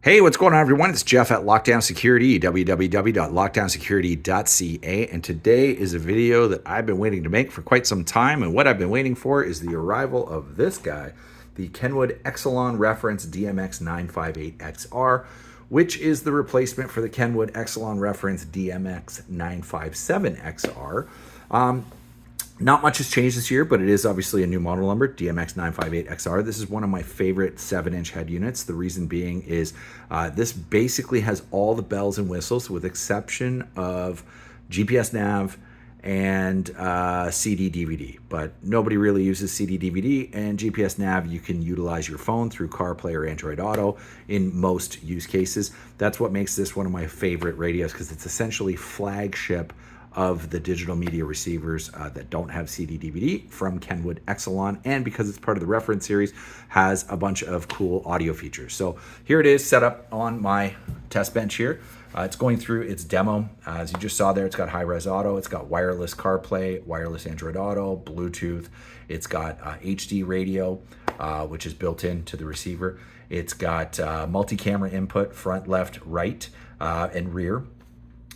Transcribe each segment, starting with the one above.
Hey, what's going on, everyone? It's Jeff at Lockdown Security, www.lockdownsecurity.ca, and today is a video that I've been waiting to make for quite some time, and what I've been waiting for is the arrival of this guy, the Kenwood Excelon reference DMX958XR, which is the replacement for the Kenwood Excelon reference DMX957XR. Not much has changed this year, but it is obviously a new model number, DMX958XR. This is one of my favorite 7-inch head units. The reason being is this basically has all the bells and whistles with exception of GPS nav and CD DVD. But nobody really uses CD DVD, and GPS nav you can utilize your phone through CarPlay or Android Auto in most use cases. That's what makes this one of my favorite radios, because it's essentially flagship of the digital media receivers that don't have CD DVD from Kenwood Excelon, and because it's part of the reference series, has a bunch of cool audio features. So here it is set up on my test bench here. It's going through its demo. As you just saw there, it's got high-res auto, it's got wireless CarPlay, wireless Android Auto, Bluetooth, it's got HD radio, which is built into the receiver. It's got multi-camera input, front, left, right, and rear.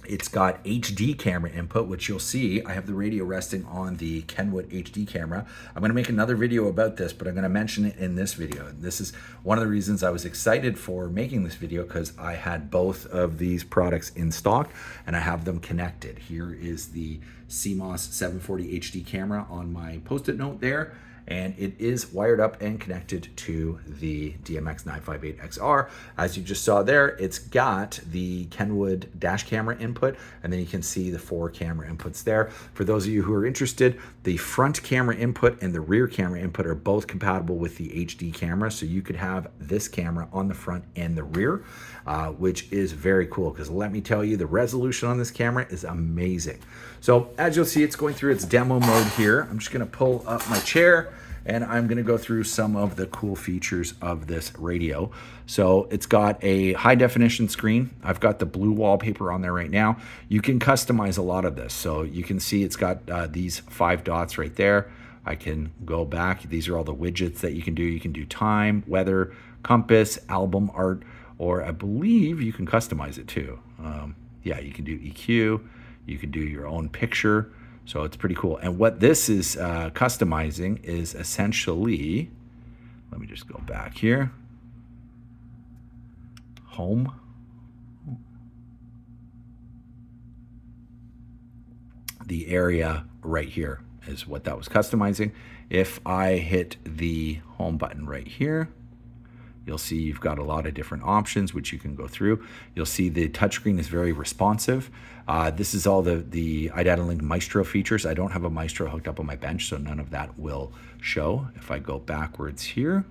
It's got HD camera input, which you'll see. I have the radio resting on the Kenwood HD camera. I'm going to make another video about this, but I'm going to mention it in this video. And this is one of the reasons I was excited for making this video, because I had both of these products in stock and I have them connected. Here is the CMOS 740 HD camera on my post-it note there, and it is wired up and connected to the DMX958XR. As you just saw there, it's got the Kenwood dash camera input, and then you can see the 4 camera inputs there. For those of you who are interested, the front camera input and the rear camera input are both compatible with the HD camera, so you could have this camera on the front and the rear, which is very cool, because let me tell you, the resolution on this camera is amazing. So as you'll see, it's going through its demo mode here. I'm just gonna pull up my chair, and I'm going to go through some of the cool features of this radio. So it's got a high definition screen. I've got the blue wallpaper on there right now. You can customize a lot of this. So you can see it's got these 5 dots right there. I can go back. These are all the widgets that you can do. You can do time, weather, compass, album art, or I believe you can customize it too. Yeah, you can do EQ. You can do your own picture. So it's pretty cool. And what this is customizing is essentially, let me just go back here, home. The area right here is what that was customizing. If I hit the home button right here, you'll see you've got a lot of different options which you can go through. You'll see the touchscreen is very responsive. This is all the iData-Link Maestro features. I don't have a Maestro hooked up on my bench, so none of that will show. If I go backwards here,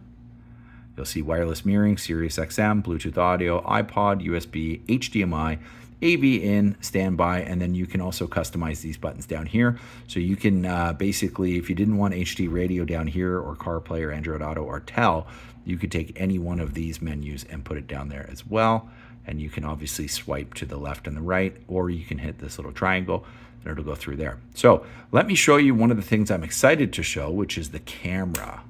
you'll see wireless mirroring, Sirius XM, Bluetooth audio, iPod, USB, HDMI, AV in, standby, and then you can also customize these buttons down here. So you can basically, if you didn't want HD radio down here, or CarPlay or Android Auto or Tel, you could take any one of these menus and put it down there as well. And you can obviously swipe to the left and the right, or you can hit this little triangle and it'll go through there. So let me show you one of the things I'm excited to show, which is the camera.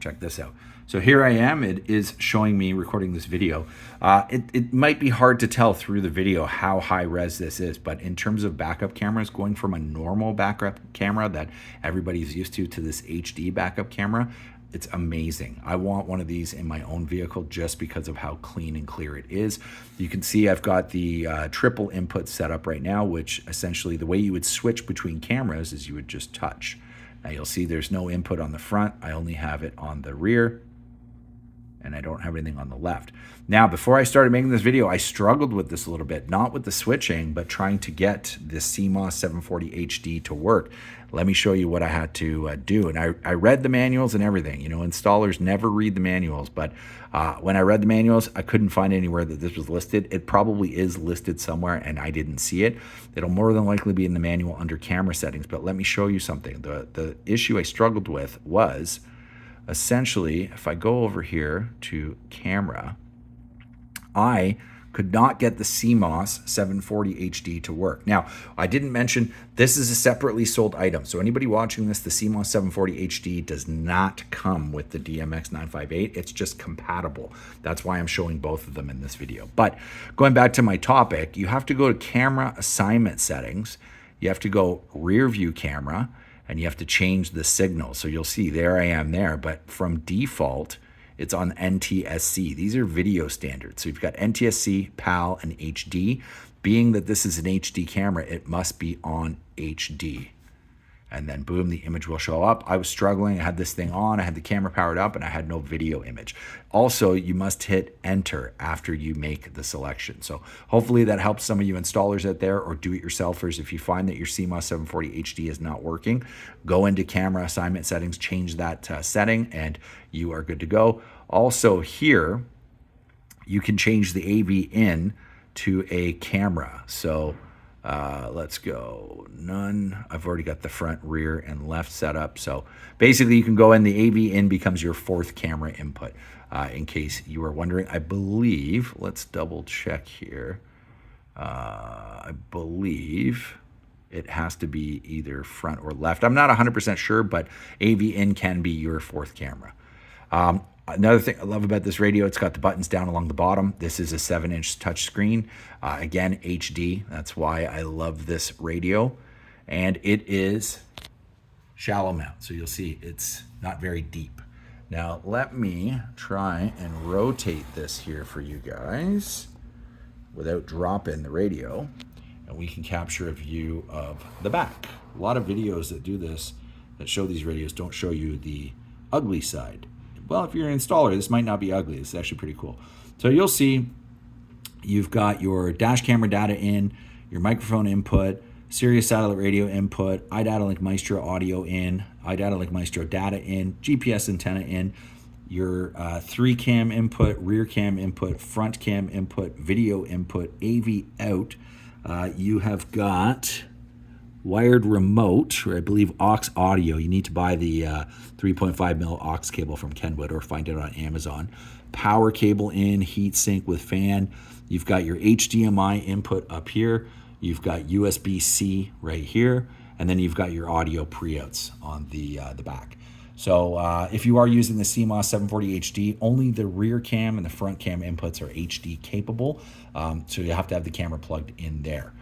Check this out. So here I am, it is showing me recording this video. It might be hard to tell through the video how high res this is, but in terms of backup cameras, going from a normal backup camera that everybody's used to this HD backup camera, it's amazing. I want one of these in my own vehicle just because of how clean and clear it is. You can see I've got the triple input set up right now, which essentially the way you would switch between cameras is you would just touch. Now you'll see there's no input on the front. I only have it on the rear, and I don't have anything on the left. Now, before I started making this video, I struggled with this a little bit, not with the switching, but trying to get the CMOS 740 HD to work. Let me show you what I had to do. And I read the manuals and everything. You know, installers never read the manuals, but when I read the manuals, I couldn't find anywhere that this was listed. It probably is listed somewhere and I didn't see it. It'll more than likely be in the manual under camera settings, but let me show you something. The issue I struggled with was, essentially, if I go over here to camera, I could not get the CMOS 740 HD to work. Now, I didn't mention this is a separately sold item. So anybody watching this, the CMOS 740 HD does not come with the DMX958. It's just compatible. That's why I'm showing both of them in this video. But going back to my topic, you have to go to camera assignment settings. You have to go rear view camera, and you have to change the signal. So you'll see there I am there, but from default, it's on NTSC. These are video standards. So you've got NTSC, PAL, and HD. Being that this is an HD camera, it must be on HD. And then boom, the image will show up. I was struggling. I had this thing on. I had the camera powered up, and I had no video image. Also, you must hit enter after you make the selection. So hopefully that helps some of you installers out there or do-it-yourselfers. If you find that your CMOS 740 HD is not working, go into camera assignment settings, change that setting, and you are good to go. Also here, you can change the AV in to a camera. So let's go none. I've already got the front, rear, and left set up. So basically you can go in, the AV in becomes your fourth camera input. In case you are wondering, I believe, let's double check here. I believe it has to be either front or left. I'm not 100% sure, but AV in can be your fourth camera. Another thing I love about this radio, it's got the buttons down along the bottom. This is a 7-inch touchscreen. Again, HD. That's why I love this radio. And it is shallow mount. So you'll see it's not very deep. Now, let me try and rotate this here for you guys without dropping the radio. And we can capture a view of the back. A lot of videos that do this, that show these radios, don't show you the ugly side. Well, if you're an installer, this might not be ugly. It's actually pretty cool. So you'll see you've got your dash camera data in, your microphone input, Sirius satellite radio input, iData-Link Maestro audio in, iData-Link Maestro data in, GPS antenna in, your 3-cam input, rear cam input, front cam input, video input, AV out. You have got wired remote, or I believe aux audio. You need to buy the 3.5 mil aux cable from Kenwood or find it on Amazon. Power cable in, heat sink with fan. You've got your HDMI input up here. You've got USB-C right here. And then you've got your audio pre-outs on the back. So if you are using the CMOS 740 HD, only the rear cam and the front cam inputs are HD capable. So you have to have the camera plugged in there.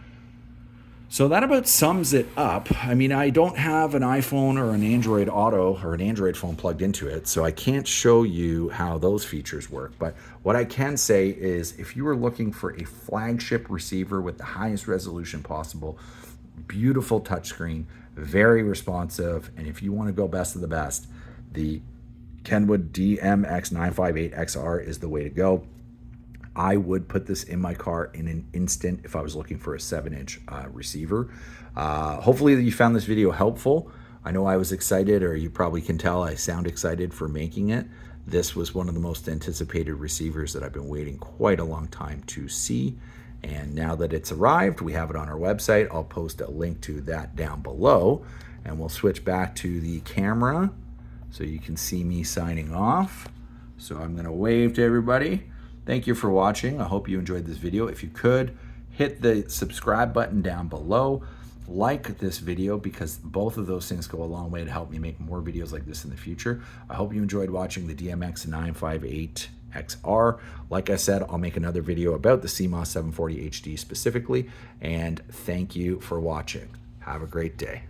So that about sums it up. I mean, I don't have an iPhone or an Android Auto or an Android phone plugged into it, so I can't show you how those features work. But what I can say is if you are looking for a flagship receiver with the highest resolution possible, beautiful touchscreen, very responsive, and if you want to go best of the best, the Kenwood DMX958XR is the way to go. I would put this in my car in an instant if I was looking for a 7-inch receiver. Hopefully you found this video helpful. I know I was excited, or you probably can tell I sound excited for making it. This was one of the most anticipated receivers that I've been waiting quite a long time to see. And now that it's arrived, we have it on our website. I'll post a link to that down below. And we'll switch back to the camera so you can see me signing off. So I'm going to wave to everybody. Thank you for watching. I hope you enjoyed this video. If you could, hit the subscribe button down below. Like this video, because both of those things go a long way to help me make more videos like this in the future. I hope you enjoyed watching the DMX958XR. Like I said, I'll make another video about the CMOS 740 HD specifically. And thank you for watching. Have a great day.